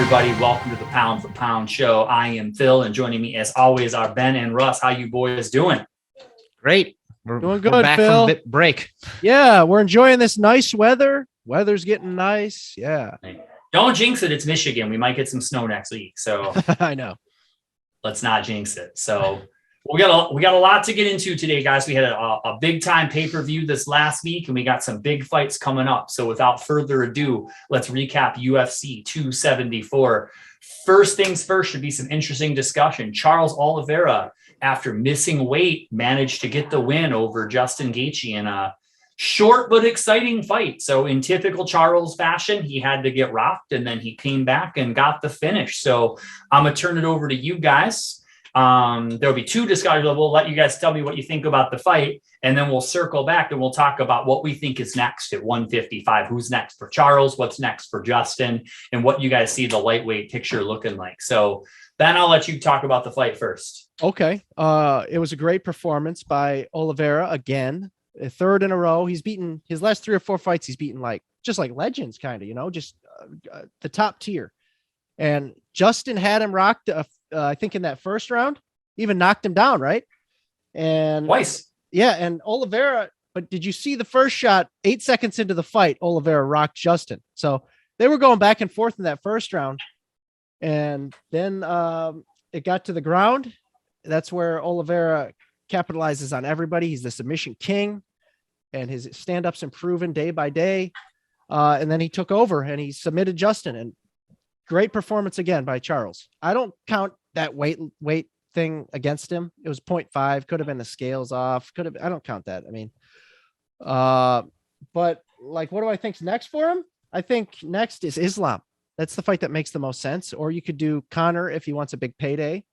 everybody? Welcome to the Pound for Pound show. I am Phil, and joining me as always are Ben and Russ. How you boys doing? Great. We're doing good, back Phil. From break. Yeah, we're enjoying this nice weather. Weather's getting nice. Yeah. Don't jinx it. It's Michigan. We might get some snow next week. So I know. Let's not jinx it. So we got a lot to get into today, guys. We had a big time pay-per-view this last week, and we got some big fights coming up. So without further ado, let's recap UFC 274. First things first, should be some interesting discussion. Charles Oliveira, after missing weight, managed to get the win over Justin Gaethje in a short but exciting fight. So in typical Charles fashion, he had to get rocked, and then he came back and got the finish. So I'm going to turn it over to you guys. There'll be two discussions. We'll let you guys tell me what you think about the fight, and then we'll circle back and we'll talk about what we think is next at 155. Who's next for Charles? What's next for Justin? And what you guys see the lightweight picture looking like. So Ben, I'll let you talk about the fight first. Okay. It was a great performance by Oliveira again. A third in a row. He's beaten his last 3 or 4 fights. He's beaten just like legends, kind of, just the top tier. And Justin had him rocked, I think, in that first round, even knocked him down, right? And twice. Yeah. And Oliveira, but did you see the first shot 8 seconds into the fight? Oliveira rocked Justin. So they were going back and forth in that first round. And then it got to the ground. That's where Oliveira capitalizes on everybody. He's the submission king, and his stand-ups improving day by day. And then he took over and he submitted Justin, and great performance again by Charles. I don't count that weight thing against him. It was 0.5. Could have been the scales off. I don't count that. I mean, but what do I think's next for him? I think next is Islam. That's the fight that makes the most sense. Or you could do Conor if he wants a big payday.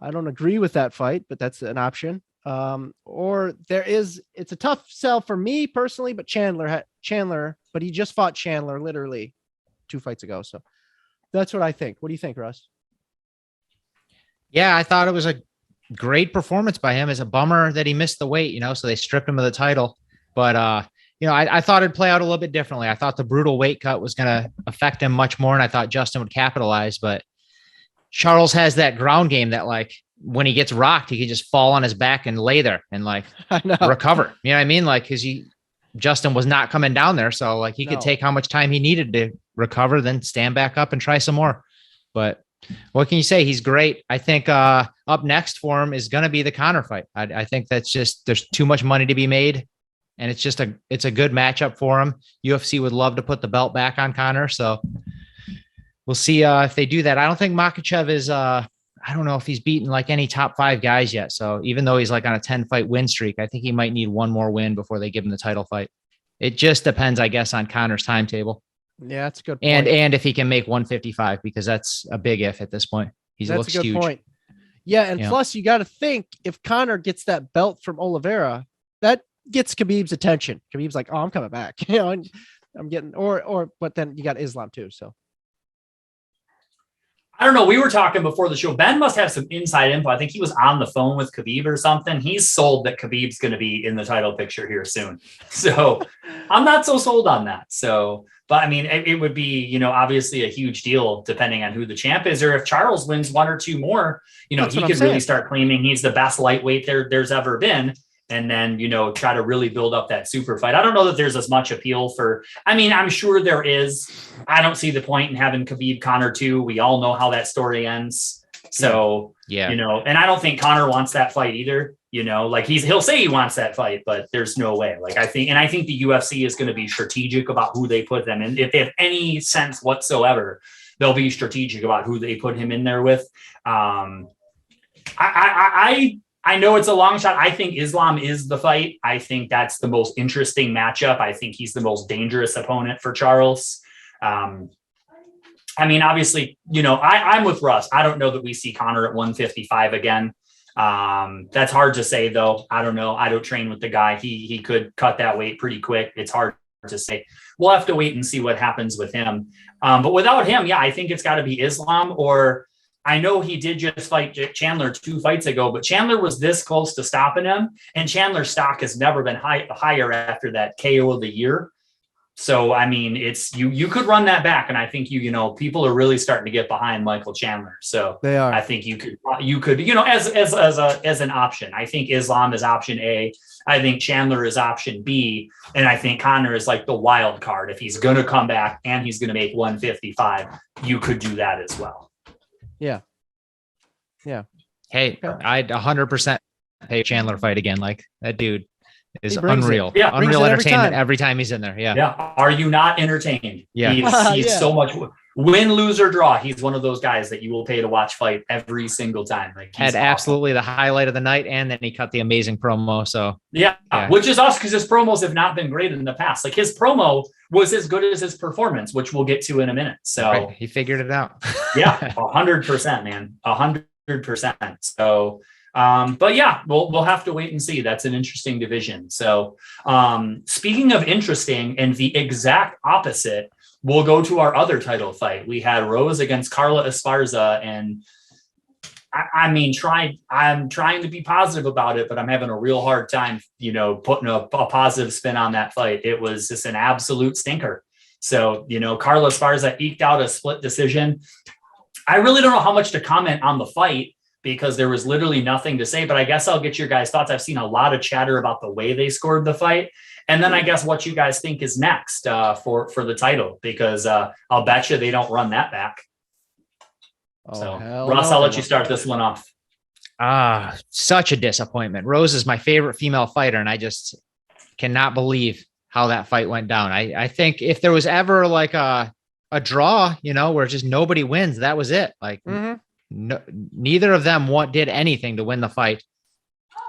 I don't agree with that fight, but that's an option. Or it's a tough sell for me personally, but Chandler, but he just fought Chandler literally 2 fights ago. So that's what I think. What do you think, Russ? Yeah, I thought it was a great performance by him. It's a bummer that he missed the weight, so they stripped him of the title. But, I thought it'd play out a little bit differently. I thought the brutal weight cut was going to affect him much more, and I thought Justin would capitalize. But Charles has that ground game that, when he gets rocked, he can just fall on his back and lay there and recover. You know what I mean? Because Justin was not coming down there. So he could take how much time he needed to recover, then stand back up and try some more. But what can you say? He's great. I think up next for him is going to be the Conor fight. I think that's just, there's too much money to be made. And it's a good matchup for him. UFC would love to put the belt back on Conor. So we'll see if they do that. I don't think Makhachev is, I don't know if he's beaten any top 5 guys yet. So even though he's on a 10-fight win streak, I think he might need one more win before they give him the title fight. It just depends, I guess, on Conor's timetable. Yeah, that's a good point. And if he can make 155, because that's a big if at this point. Looks a good huge. Point. Yeah, and plus you got to think, if Conor gets that belt from Oliveira, that gets Khabib's attention. Khabib's like, oh, I'm coming back. And I'm getting but then you got Islam too. So I don't know. We were talking before the show. Ben must have some inside info. I think he was on the phone with Khabib or something. He's sold that Khabib's going to be in the title picture here soon. So I'm not so sold on that. So, but I mean, it would be, obviously a huge deal depending on who the champ is, or if Charles wins 1 or 2 more, he could really start claiming he's the best lightweight there's ever been. And then, try to really build up that super fight. I don't know that there's as much appeal I'm sure there is. I don't see the point in having Khabib Conor 2. We all know how that story ends. So, yeah, and I don't think Conor wants that fight either. He'll say he wants that fight, but there's no way. I think the UFC is going to be strategic about who they put them in. If they have any sense whatsoever, they'll be strategic about who they put him in there with. I know it's a long shot. I think Islam is the fight. I think that's the most interesting matchup. I think he's the most dangerous opponent for Charles. Obviously, I'm with Russ. I don't know that we see Conor at 155 again. That's hard to say, though. I don't know. I don't train with the guy. He could cut that weight pretty quick. It's hard to say. We'll have to wait and see what happens with him. But without him, yeah, I think it's got to be Islam, or I know he did just fight Chandler 2 fights ago, but Chandler was this close to stopping him, and Chandler's stock has never been higher after that KO of the year. So, I mean, it's you could run that back. And I think people are really starting to get behind Michael Chandler. So They are. I think you could, as an option. I think Islam is option A. I think Chandler is option B. And I think Connor is like the wild card. If he's going to come back and he's going to make 155, you could do that as well. Yeah. Hey, Okay. I'd 100% pay Chandler fight again. Like that dude is He brings it. unreal. Yeah, brings unreal it every entertainment time. every time he's in there. Yeah. Yeah. Are you not entertained? Yeah. He's Yeah. so much win, lose, or draw. He's one of those guys that you will pay to watch fight every single time. Like he's Had awesome. absolutely the highlight of the night, and then he cut the amazing promo. So Yeah, Yeah. which is us because his promos have not been great in the past. Like his promo was as good as his performance, which we'll get to in a minute. So right, he figured it out. yeah, 100%, man, 100%. So, but yeah, we'll have to wait and see. That's an interesting division. So, speaking of interesting and the exact opposite, we'll go to our other title fight. We had Rose against Carla Esparza, and I'm trying to be positive about it, but I'm having a real hard time, putting a positive spin on that fight. It was just an absolute stinker. So, Carla Esparza eked out a split decision. I really don't know how much to comment on the fight because there was literally nothing to say, but I guess I'll get your guys' thoughts. I've seen a lot of chatter about the way they scored the fight. And then I guess what you guys think is next for the title, because I'll bet you they don't run that back. So Russ, I'll let you start this one off. Such a disappointment. Rose is my favorite female fighter, and I just cannot believe how that fight went down. I think if there was ever like a draw, where just nobody wins, that was it. Like no, neither of them did anything to win the fight,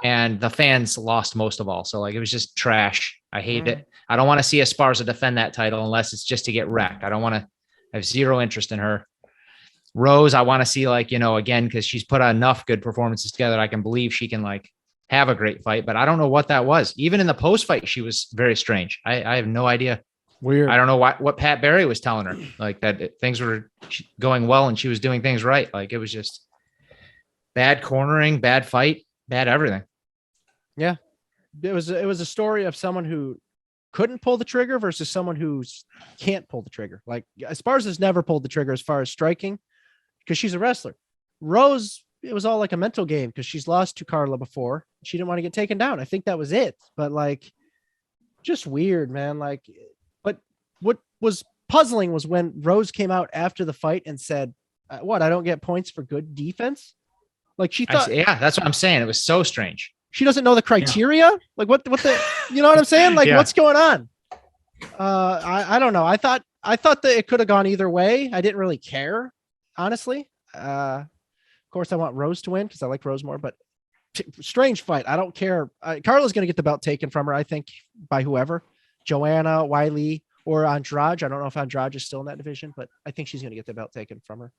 and the fans lost most of all. So like it was just trash. I hate it. I don't want to see Esparza defend that title unless it's just to get wrecked. I have zero interest in her. Rose, I want to see again, because she's put enough good performances together. I can believe she can have a great fight, but I don't know what that was. Even in the post fight, she was very strange. I have no idea. Weird. I don't know what Pat Barry was telling her, that things were going well and she was doing things right. Like it was just bad cornering, bad fight, bad everything. Yeah. It was a story of someone who couldn't pull the trigger versus someone who can't pull the trigger. Like Esparza's never pulled the trigger as far as striking because she's a wrestler. Rose, it was all like a mental game because she's lost to Carla before. She didn't want to get taken down. I think that was it. But just weird, man. But what was puzzling was when Rose came out after the fight and said, "What? I don't get points for good defense." Like she thought, yeah, that's what I'm saying. It was so strange. She doesn't know the criteria. Yeah. Like what the, you know what I'm saying? Like what's going on? I don't know. I thought that it could have gone either way. I didn't really care, honestly. Of course I want Rose to win because I like Rose more, but strange fight. I don't care. Carla's going to get the belt taken from her, I think, by whoever, Joanna, Wiley, or Andrade. I don't know if Andrade is still in that division, but I think she's going to get the belt taken from her.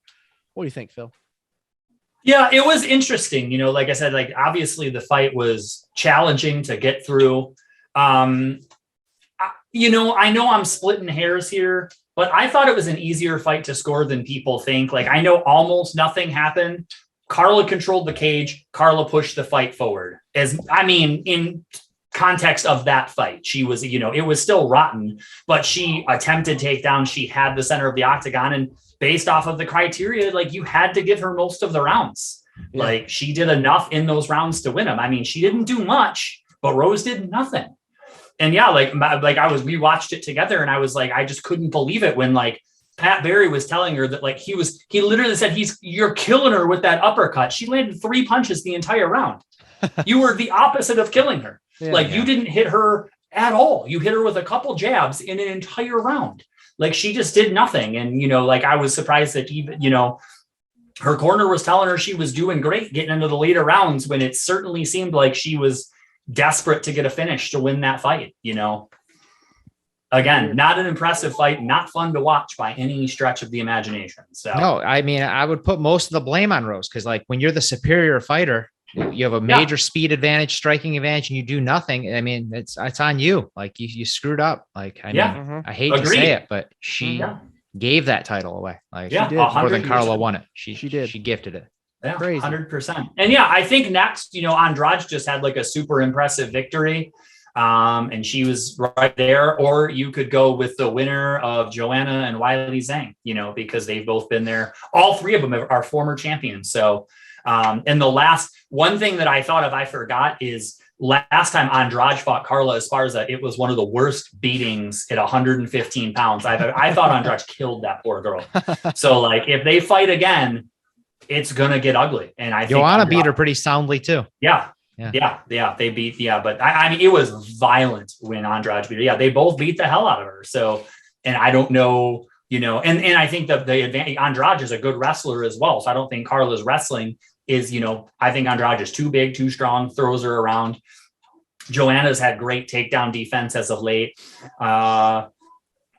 What do you think, Phil? Yeah, it was interesting. Like I said, obviously the fight was challenging to get through. I know I'm splitting hairs here, but I thought it was an easier fight to score than people think. I know almost nothing happened. Carla controlled the cage. Carla pushed the fight forward. In context of that fight, she was, it was still rotten, but she attempted takedown. She had the center of the octagon, and based off of the criteria, you had to give her most of the rounds. Yeah. She did enough in those rounds to win them. She didn't do much, but Rose did nothing. And yeah, we watched it together, and I was I just couldn't believe it when Pat Barry was telling her that he literally said, you're killing her with that uppercut. She landed 3 punches the entire round. You were the opposite of killing her. Yeah, you didn't hit her at all. You hit her with a couple jabs in an entire round. She just did nothing. And, I was surprised that even, her corner was telling her she was doing great getting into the later rounds when it certainly seemed like she was desperate to get a finish to win that fight. Again, not an impressive fight, not fun to watch by any stretch of the imagination. So no, I would put most of the blame on Rose because when you're the superior fighter, you have a major speed advantage, striking advantage, and you do nothing. It's on you. You screwed up. I hate to say it, but she gave that title away. She did more than Carla won it. She did. She gifted it. Yeah, 100%. And I think next, Andrade just had a super impressive victory. And she was right there. Or you could go with the winner of Joanna and Wiley Zhang, because they've both been there. All three of them are former champions. So, and the last one thing that I thought of, I forgot, is last time Andrade fought Carla Esparza, it was one of the worst beatings at 115 pounds. I thought Andrade killed that poor girl. So like, if they fight again, it's going to get ugly. And I think Joanna beat her pretty soundly too. Yeah. They beat, but I mean, it was violent when Andrade beat her. Yeah. They both beat the hell out of her. So, and I don't know, and I think that the advantage, Andrade is a good wrestler as well. So I don't think Carla's wrestling is, I think Andrade is too big, too strong, throws her around. Joanna's had great takedown defense as of late. I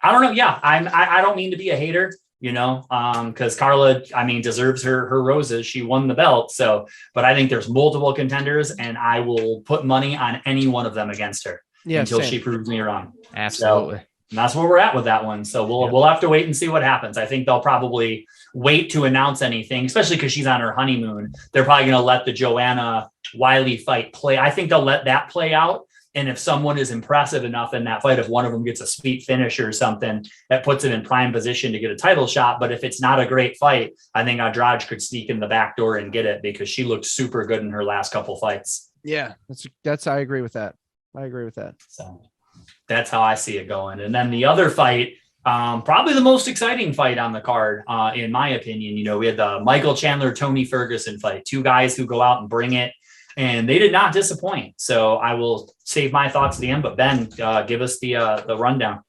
don't know. Yeah. I don't mean to be a hater, because Carla, I mean, deserves her roses. She won the belt. So, but I think there's multiple contenders, and I will put money on any one of them against her until she proves me wrong. Absolutely. So, and that's where we're at with that one. So we'll have to wait and see what happens. I think they'll probably wait to announce anything, especially because she's on her honeymoon. They're probably going to let the Joanna Wiley fight play. I think they'll let that play out. And if someone is impressive enough in that fight, if one of them gets a sweet finish or something, that puts it in prime position to get a title shot. But if it's not a great fight, I think Andrade could sneak in the back door and get it, because she looked super good in her last couple fights. Yeah, that's I agree with that. So that's how I see it going. And then the other fight, probably the most exciting fight on the card, in my opinion. We had the Michael Chandler, Tony Ferguson fight, two guys who go out and bring it. And they did not disappoint. So I will save my thoughts at the end. But Ben, give us the rundown.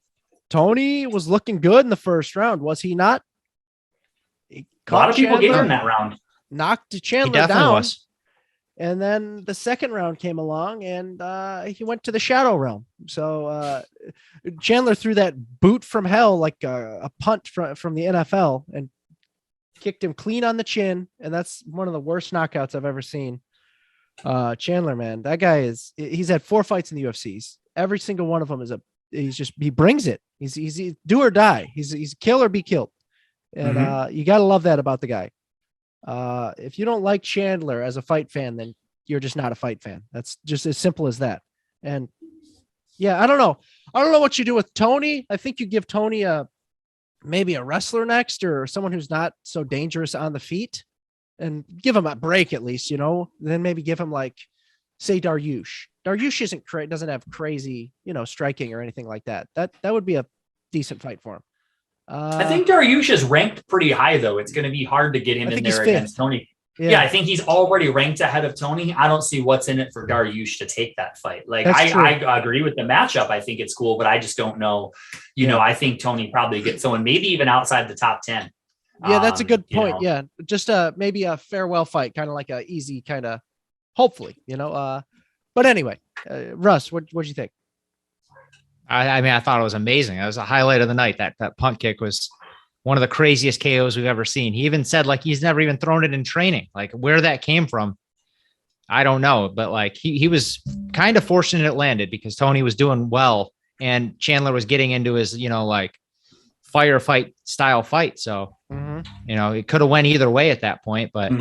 Tony was looking good in the first round, was he not? A lot of people gave him that round. Knocked Chandler down. And then the second round came along, and he went to the shadow realm. So Chandler threw that boot from hell, like a punt from the NFL, and kicked him clean on the chin. And that's one of the worst knockouts I've ever seen. Chandler, man, that guy he's had 4 fights in the UFCs. Every single one of them he brings it. He's do or die. He's kill or be killed. And you got to love that about the guy. If you don't like Chandler as a fight fan, then you're just not a fight fan. That's just as simple as that. And yeah, I don't know what you do with Tony. I think you give Tony maybe a wrestler next, or someone who's not so dangerous on the feet, and give him a break at least, then maybe give him, like, say, Dariush. Dariush doesn't have crazy, striking or anything like that. That would be a decent fight for him. I think Dariush is ranked pretty high, though. It's going to be hard to get him in there against Tony. Yeah, I think he's already ranked ahead of Tony. I don't see what's in it for Dariush to take that fight. Like, I agree with the matchup. I think it's cool, but I just don't know. I think Tony probably gets someone maybe even outside the top 10. Yeah, that's a good point. Yeah, just maybe a farewell fight, kind of like a easy kind of, hopefully, But anyway, Russ, what'd you think? I mean, I thought it was amazing. It was a highlight of the night. That punt kick was one of the craziest KOs we've ever seen. He even said, like, he's never even thrown it in training. Like, where that came from, I don't know. But like, he was kind of fortunate it landed, because Tony was doing well and Chandler was getting into his, like, firefight style fight. So, it could have went either way at that point, but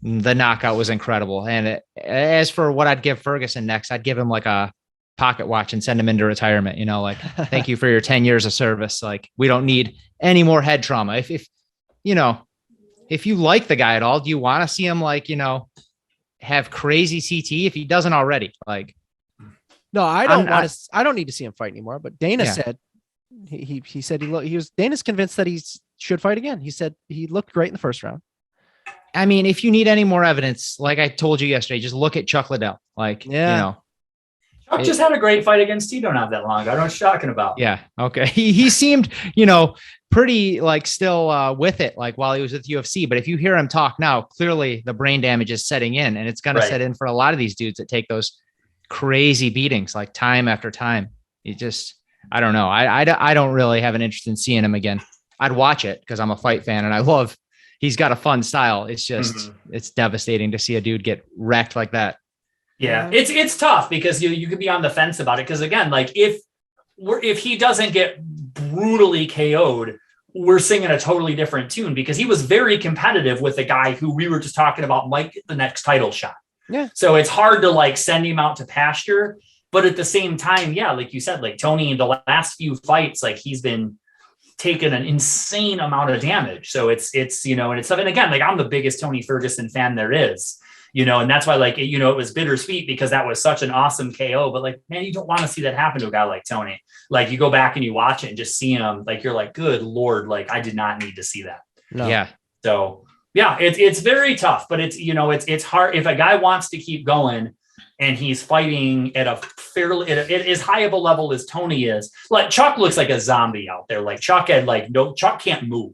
the knockout was incredible. And as for what I'd give Ferguson next, I'd give him like a pocket watch and send him into retirement. Like, thank you for your 10 years of service. Like, we don't need any more head trauma. If you like the guy at all, do you want to see him, like, have crazy CT if he doesn't already? Like, no, I don't need to see him fight anymore. But Dana said, he said Dana's convinced that he should fight again. He said he looked great in the first round. I mean, if you need any more evidence, like I told you yesterday, just look at Chuck Liddell. Like, Chuck just had a great fight against Tito not that long ago. I don't know what you're talking about. Yeah. Okay. He seemed, pretty, like, still with it, like, while he was with UFC. But if you hear him talk now, clearly the brain damage is setting in, and it's going to set in for a lot of these dudes that take those crazy beatings, like, time after time. I don't know. I don't really have an interest in seeing him again. I'd watch it because I'm a fight fan and he's got a fun style. It's just, it's devastating to see a dude get wrecked like that. Yeah. It's tough because you could be on the fence about it. Cause again, like, if he doesn't get brutally KO'd, we're singing a totally different tune, because he was very competitive with the guy who we were just talking about might get the next title shot. Yeah. So it's hard to, like, send him out to pasture. But at the same time, yeah, like you said, like Tony in the last few fights, like he's been taken an insane amount of damage. So it's, and it's something, again, like I'm the biggest Tony Ferguson fan there is, and that's why like, it was bittersweet because that was such an awesome KO, but like, man, you don't want to see that happen to a guy like Tony. Like you go back and you watch it and just see him, like, you're like, good Lord, like I did not need to see that. No. Yeah. So yeah, it's very tough, but it's hard. If a guy wants to keep going, and he's fighting at a fairly at as high of a level as Tony is. Like Chuck looks like a zombie out there. Like Chuck can't move.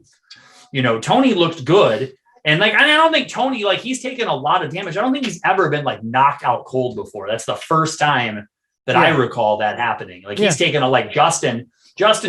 Tony looked good. And like, I don't think Tony, like he's taken a lot of damage. I don't think he's ever been like knocked out cold before. That's the first time that I recall that happening. Like he's taken like Justin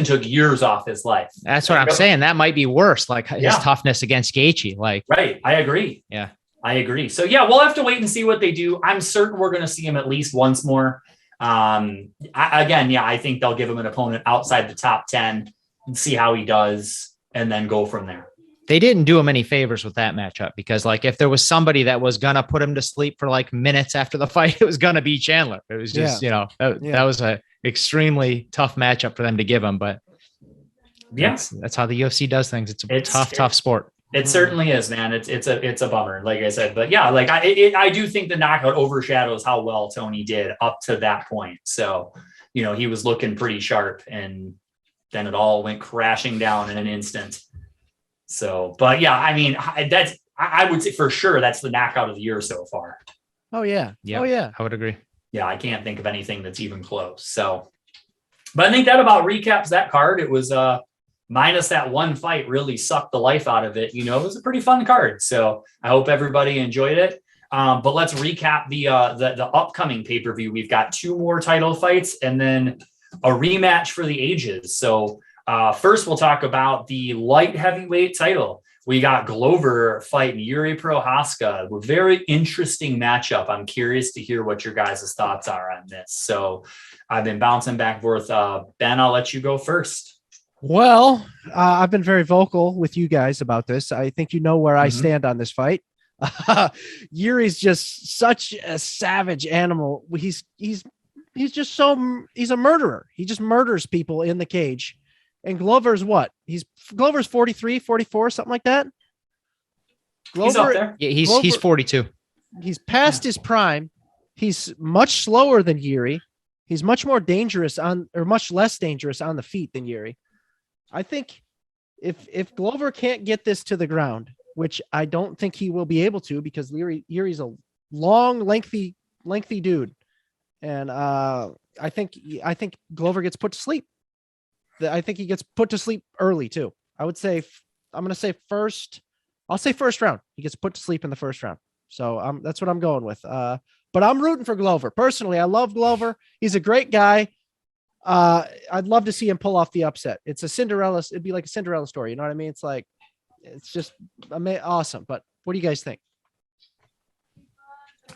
took years off his life. That's what I'm saying. That might be worse. Like his toughness against Gaethje. Like, right. I agree. Yeah. I agree. So yeah, we'll have to wait and see what they do. I'm certain we're going to see him at least once more. I think they'll give him an opponent outside the top 10 and see how he does and then go from there. They didn't do him any favors with that matchup because like if there was somebody that was going to put him to sleep for like minutes after the fight, it was going to be Chandler. It was just, that was a extremely tough matchup for them to give him, but that's how the UFC does things. It's a tough sport. It certainly is, man. It's a bummer, like I said, but yeah, like I do think the knockout overshadows how well Tony did up to that point. So, he was looking pretty sharp and then it all went crashing down in an instant. So, but yeah, I mean, I would say for sure that's the knockout of the year so far. Oh yeah. Yeah. Oh yeah. I would agree. Yeah. I can't think of anything that's even close. So, but I think that about recaps that card. It was, minus that one fight really sucked the life out of it. It was a pretty fun card. So I hope everybody enjoyed it. But let's recap the upcoming pay-per-view. We've got 2 more title fights and then a rematch for the ages. So first we'll talk about the light heavyweight title. We got Glover fighting Yuri Prohaska. A very interesting matchup. I'm curious to hear what your guys' thoughts are on this. So I've been bouncing back and forth. Ben, I'll let you go first. Well, I've been very vocal with you guys about this. I think you know where I stand on this fight. Yuri's just such a savage animal. He's just he's a murderer. He just murders people in the cage. And Glover's what? Glover's 43, 44, something like that. He's up there. Yeah, he's 42. He's past his prime. He's much slower than Yuri. He's much more dangerous much less dangerous on the feet than Yuri. I think if Glover can't get this to the ground, which I don't think he will be able to because Yuri's a long, lengthy dude. And I think Glover gets put to sleep. I think he gets put to sleep early too. I'll say first round. He gets put to sleep in the first round. So that's what I'm going with. But I'm rooting for Glover. Personally, I love Glover. He's a great guy. I'd love to see him pull off the upset. It'd be like a Cinderella story. You know what I mean? It's just awesome. But what do you guys think?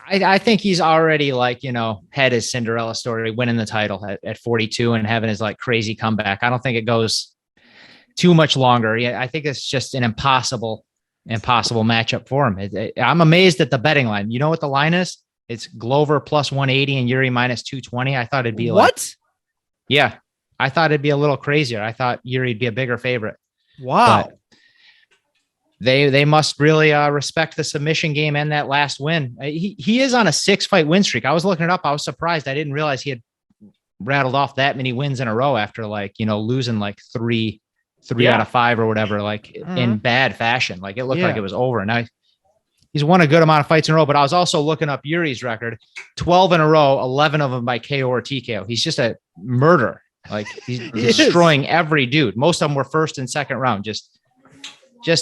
I think he's already had his Cinderella story, winning the title at 42 and having his like crazy comeback. I don't think it goes too much longer. Yeah, I think it's just an impossible matchup for him. I'm amazed at the betting line. You know what the line is? It's Glover plus 180 and Yuri minus 220. I thought it'd be what? Yeah, I thought it'd be a little crazier. I thought Yuri'd be a bigger favorite. Wow. But they must really respect the submission game and that last win. He is on a 6-fight win streak. I was looking it up. I was surprised. I didn't realize he had rattled off that many wins in a row after losing like three out of 5 or whatever, in bad fashion. Like it looked like it was over. And now he's won a good amount of fights in a row, but I was also looking up Yuri's record, 12 in a row, 11 of them by KO or TKO. He's just a murderer. Like he's destroying every dude. Most of them were first and second round, just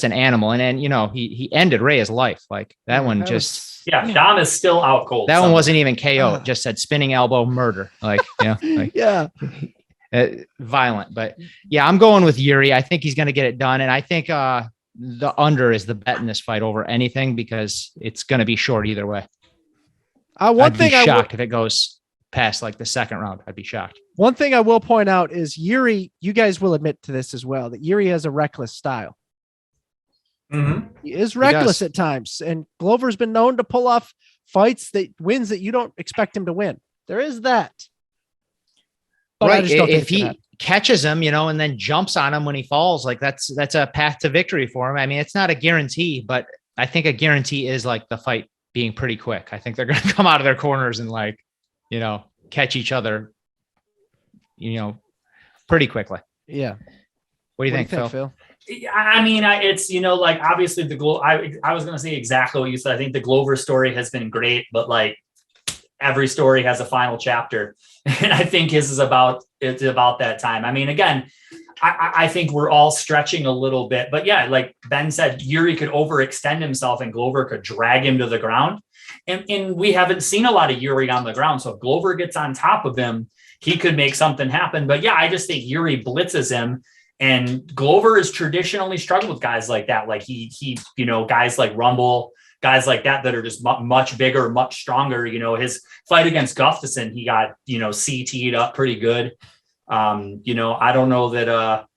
an animal. And then, he ended Reyes' life. Like that one Dom is still out cold. That one wasn't even KO. It just said spinning elbow murder. Violent. But yeah, I'm going with Yuri. I think he's going to get it done. And I think the under is the bet in this fight over anything because it's going to be short either way. I'd be shocked if it goes past like the second round. I'd be shocked. One thing I will point out is Yuri, you guys will admit to this as well, that Yuri has a reckless style. Mm-hmm. He is reckless at times, and Glover's been known to pull off wins that you don't expect him to win. There is that. But I Right. just don't think If he catches him, and then jumps on him when he falls, like that's a path to victory for him. I mean, it's not a guarantee, but I think a guarantee is like the fight being pretty quick. I think they're going to come out of their corners and catch each other, pretty quickly. Yeah. What do you think, Phil? I mean, it's, like obviously I was going to say exactly what you said. I think the Glover story has been great, but like every story has a final chapter. And I think his is about that time. I mean, again, I think we're all stretching a little bit, but yeah, like Ben said, Yuri could overextend himself and Glover could drag him to the ground. And we haven't seen a lot of Yuri on the ground. So if Glover gets on top of him, he could make something happen. But yeah, I just think Yuri blitzes him. And Glover has traditionally struggled with guys like that. Like he, guys like Rumble, guys like that are just much bigger, much stronger. His fight against Gustafsson, he got, CT'd up pretty good. I don't know that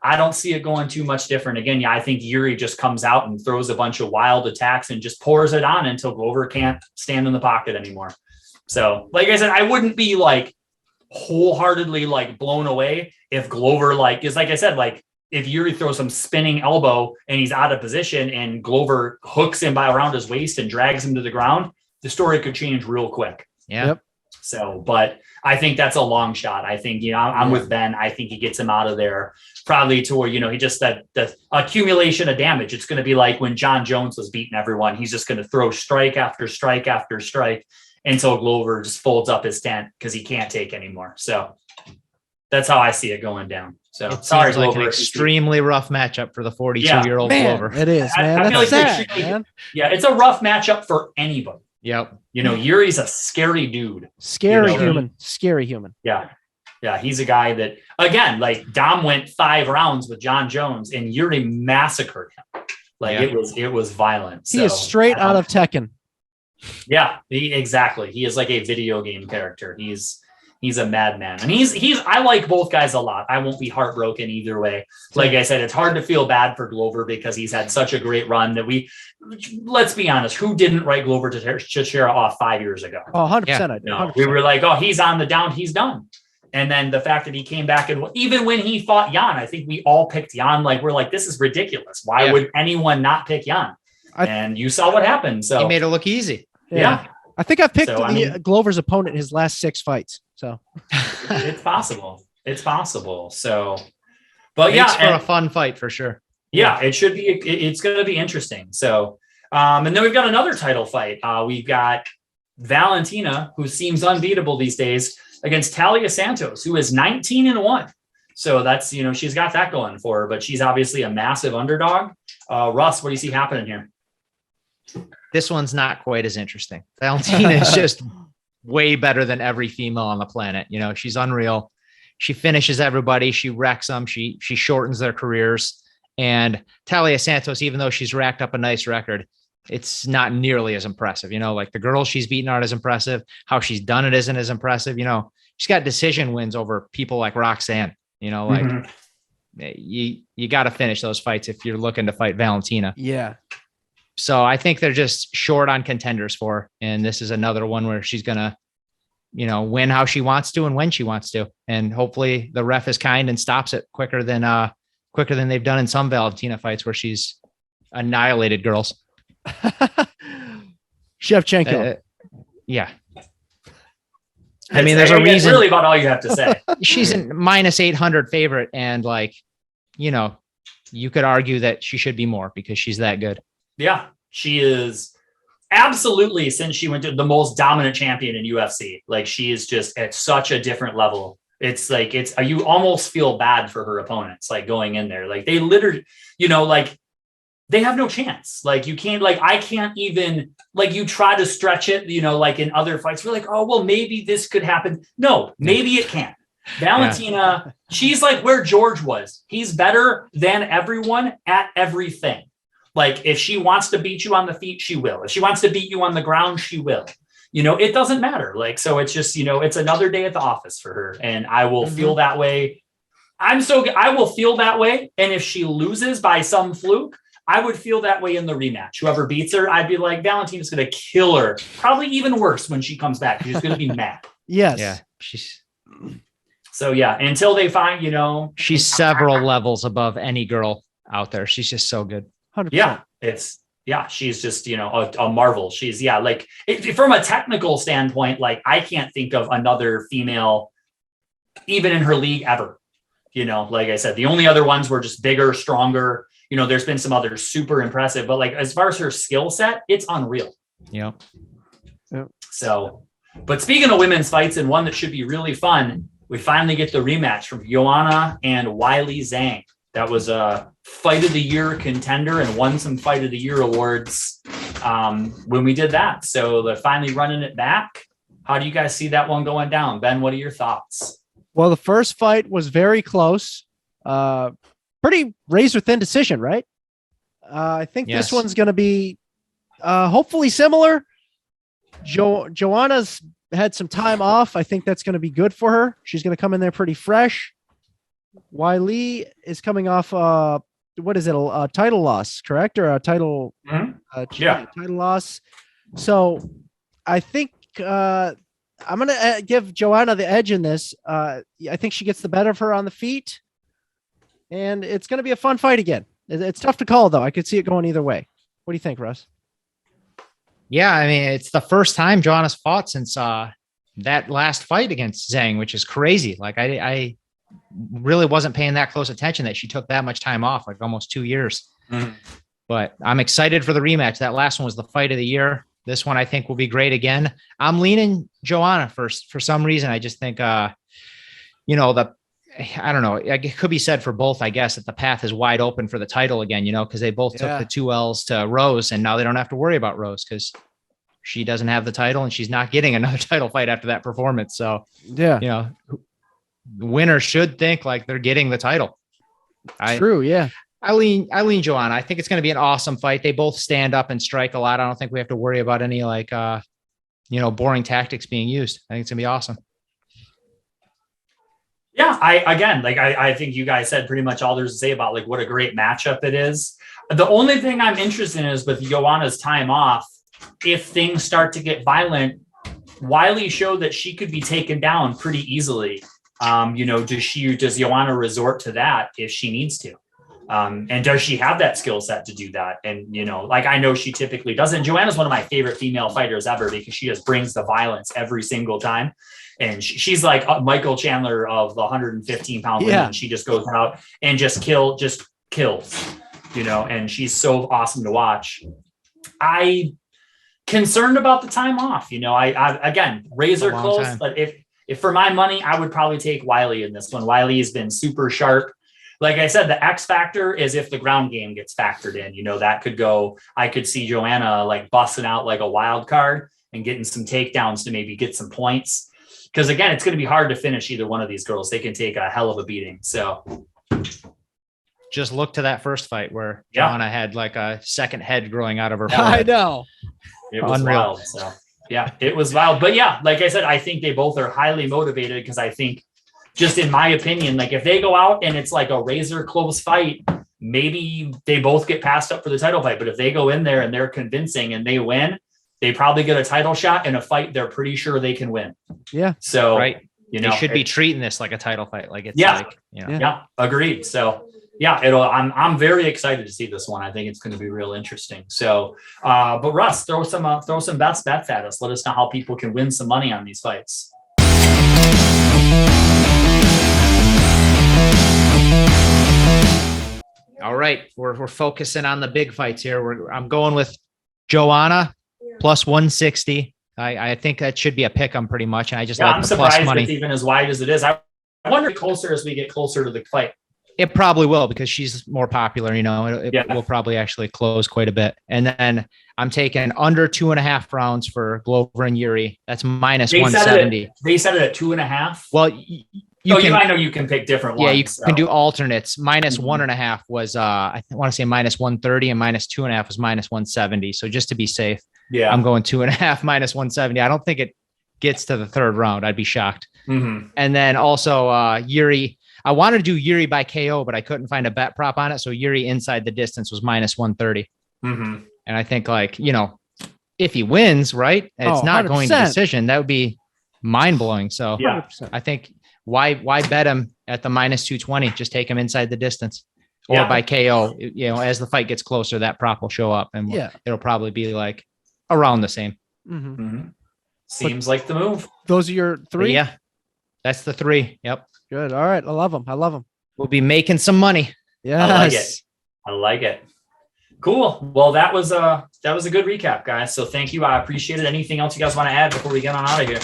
I don't see it going too much different. Again, yeah, I think Yuri just comes out and throws a bunch of wild attacks and just pours it on until Glover can't stand in the pocket anymore. So, like I said, I wouldn't be like wholeheartedly like blown away if Glover is like I said, like if Yuri throws some spinning elbow and he's out of position and Glover hooks him by around his waist and drags him to the ground, the story could change real quick. Yeah. Yep. So, but I think that's a long shot. I think, I'm with Ben. I think he gets him out of there probably to where, he just that the accumulation of damage. It's going to be like when John Jones was beating everyone. He's just going to throw strike after strike after strike until Glover just folds up his tent because he can't take anymore. So that's how I see it going down. So it sorry, seems like Glover. an extremely rough matchup for the 42-year-old Glover. It is, man. I feel That's like sad, man. Yeah, it's a rough matchup for anybody. Yep. Yuri's a scary dude. Scary human. Yeah. Yeah. He's a guy that, again, like Dom went 5 rounds with John Jones and Yuri massacred him. It was violent. He is straight out of Tekken. Yeah, exactly. He is like a video game character. He's a madman. And I like both guys a lot. I won't be heartbroken either way. Like I said, it's hard to feel bad for Glover because he's had such a great run that let's be honest, who didn't write Glover to Teixeira off 5 years ago? Oh, 100%. Yeah. I did. No, we were like, oh, he's on the down, he's done. And then the fact that he came back and even when he fought Jan, I think we all picked Jan. Like, we're like, this is ridiculous. Why would anyone not pick Jan? And you saw what happened. So he made it look easy. Yeah. I think I've picked Glover's opponent in his last 6 fights. So it's possible. It's possible. So, but makes for a fun fight for sure. Yeah, it should be. It's going to be interesting. So, and then we've got another title fight. We've got Valentina, who seems unbeatable these days, against Talia Santos, who is 19-1. So that's, she's got that going for her, but she's obviously a massive underdog. Russ, what do you see happening here? This one's not quite as interesting. Valentina is just way better than every female on the planet. She's unreal. She finishes everybody. She wrecks them. She shortens their careers. And Talia Santos, even though she's racked up a nice record, it's not nearly as impressive. Like the girls she's beaten aren't as impressive. How she's done it isn't as impressive. She's got decision wins over people like Roxanne. You got to finish those fights if you're looking to fight Valentina. Yeah. So I think they're just short on contenders for her. And this is another one where she's going to, win how she wants to and when she wants to. And hopefully the ref is kind and stops it quicker than they've done in some Valentina fights where she's annihilated girls. Shevchenko. Yeah. I mean, there's a reason. That's really about all you have to say. She's a -800 favorite. And you could argue that she should be more because she's that good. Yeah, she is absolutely, since she went to the most dominant champion in UFC. Like she is just at such a different level. It's like, you almost feel bad for her opponents, like going in there, like they literally, they have no chance. Like you can't, like, I can't even, like you try to stretch it, like in other fights, we're like, oh, well, maybe this could happen. No, maybe it can't. Valentina, she's like where George was. He's better than everyone at everything. Like if she wants to beat you on the feet, she will. If she wants to beat you on the ground, she will. It doesn't matter. Like, so it's just, it's another day at the office for her. And I will feel that way. I will feel that way. And if she loses by some fluke, I would feel that way in the rematch. Whoever beats her, I'd be like, Valentina's going to kill her. Probably even worse when she comes back. She's going to be mad. Yes. Yeah. So yeah, until they find, She's several levels above any girl out there. She's just so good. 100%. She's just, a marvel. She's like from a technical standpoint, like I can't think of another female, even in her league ever, like I said, the only other ones were just bigger, stronger, there's been some others super impressive, but like, as far as her skill set, it's unreal. Yeah. So, but speaking of women's fights and one that should be really fun, we finally get the rematch from Joanna and Weili Zhang. That was a fight of the year contender and won some fight of the year awards when we did that. So they're finally running it back. How do you guys see that one going down? Ben, what are your thoughts? Well, the first fight was very close. Pretty razor thin decision, right? I think this one's going to be hopefully similar. Joanna's had some time off. I think that's going to be good for her. She's going to come in there pretty fresh. Weili is coming off what is it, a title loss, correct? Or a title title loss. So I think I'm going to give Joanna the edge in this. I think she gets the better of her on the feet, and it's going to be a fun fight again. It's tough to call, though. I could see it going either way. What do you think, Russ? Yeah, I mean, it's the first time Joanna's fought since that last fight against Zhang, which is crazy. Like I really wasn't paying that close attention that she took that much time off, like almost 2 years. Mm-hmm. But I'm excited for the rematch. That last one was the fight of the year. This one I think will be great again. I'm leaning Joanna first for some reason. I just think, I don't know. It could be said for both, I guess, that the path is wide open for the title again, because they both took the 2 L's to Rose, and now they don't have to worry about Rose because she doesn't have the title and she's not getting another title fight after that performance. So, the winner should think like they're getting the title. True. Yeah. I lean Joanna. I think it's going to be an awesome fight. They both stand up and strike a lot. I don't think we have to worry about any boring tactics being used. I think it's gonna be awesome. Yeah, I think you guys said pretty much all there's to say about like what a great matchup it is. The only thing I'm interested in is with Joanna's time off, if things start to get violent, Weili showed that she could be taken down pretty easily. Does Joanna resort to that if she needs to? And does she have that skill set to do that? And, I know she typically doesn't. Joanna's one of my favorite female fighters ever because she just brings the violence every single time. And she's like Michael Chandler of the 115-pound women. She just goes out and just kills, and she's so awesome to watch. I concerned about the time off, I again, razor close, time. But if for my money, I would probably take Weili in this one. Weili has been super sharp. Like I said, the X factor is if the ground game gets factored in, that could go, I could see Joanna like busting out like a wild card and getting some takedowns to maybe get some points. Because again, it's going to be hard to finish either one of these girls. They can take a hell of a beating. So just look to that first fight where Joanna had like a second head growing out of her forehead. I know. It was wild. So yeah, it was wild. But yeah, like I said, I think they both are highly motivated because I think, just in my opinion, like if they go out and it's like a razor close fight, maybe they both get passed up for the title fight. But if they go in there and they're convincing and they win, they probably get a title shot in a fight they're pretty sure they can win. Yeah. So, right. They should be treating this like a title fight. Like it's agreed. So I'm very excited to see this one. I think it's going to be real interesting. So, but Russ, throw some best bets at us. Let us know how people can win some money on these fights. All right, we're focusing on the big fights here. I'm going with Joanna plus 160. I think that should be a pick 'em pretty much. And I just like I'm the surprised plus money. It's even as wide as it is. I wonder closer as we get closer to the fight. It probably will because she's more popular. It will probably actually close quite a bit. And then I'm taking under 2.5 rounds for Glover and Yuri. That's minus 170. They said it at 2.5. Well, I know you can pick different ones. Yeah, you can do alternates. Minus 1.5 was I want to say minus 130, and minus 2.5 was minus 170. So just to be safe, I'm going 2.5 minus 170. I don't think it gets to the third round. I'd be shocked. Mm-hmm. And then also Yuri. I wanted to do Yuri by KO, but I couldn't find a bet prop on it. So Yuri inside the distance was minus 130. Mm-hmm. And I think if he wins, right, and it's not 100%. Going to decision, that would be mind blowing. So I think why bet him at the minus 220? Just take him inside the distance or Yeah. by KO. As the fight gets closer, that prop will show up and it'll probably be like around the same. Seems like the move. Those are your three? But yeah, that's the three. Yep. Good. All right. I love them. We'll be making some money. Yes. I like it. Cool. Well, that was a good recap, guys. So thank you. I appreciate it. Anything else you guys want to add before we get on out of here?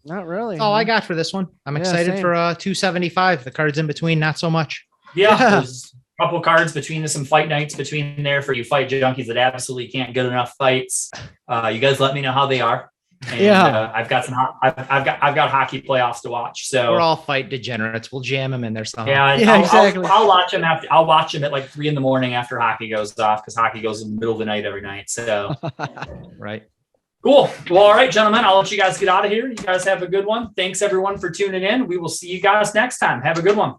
Not really. That's all I got for this one. I'm excited same. for 275. The cards in between, not so much. Yeah. There's a couple cards between some fight nights between there for you fight junkies that absolutely can't get enough fights. You guys let me know how they are. And, I've got hockey playoffs to watch. So we're all fight degenerates. We'll jam them in there somehow. Yeah, exactly. I'll watch them I'll watch them at like 3 a.m. after hockey goes off, because hockey goes in the middle of the night every night. So Right. Cool. Well, all right, gentlemen, I'll let you guys get out of here. You guys have a good one. Thanks everyone for tuning in. We will see you guys next time. Have a good one.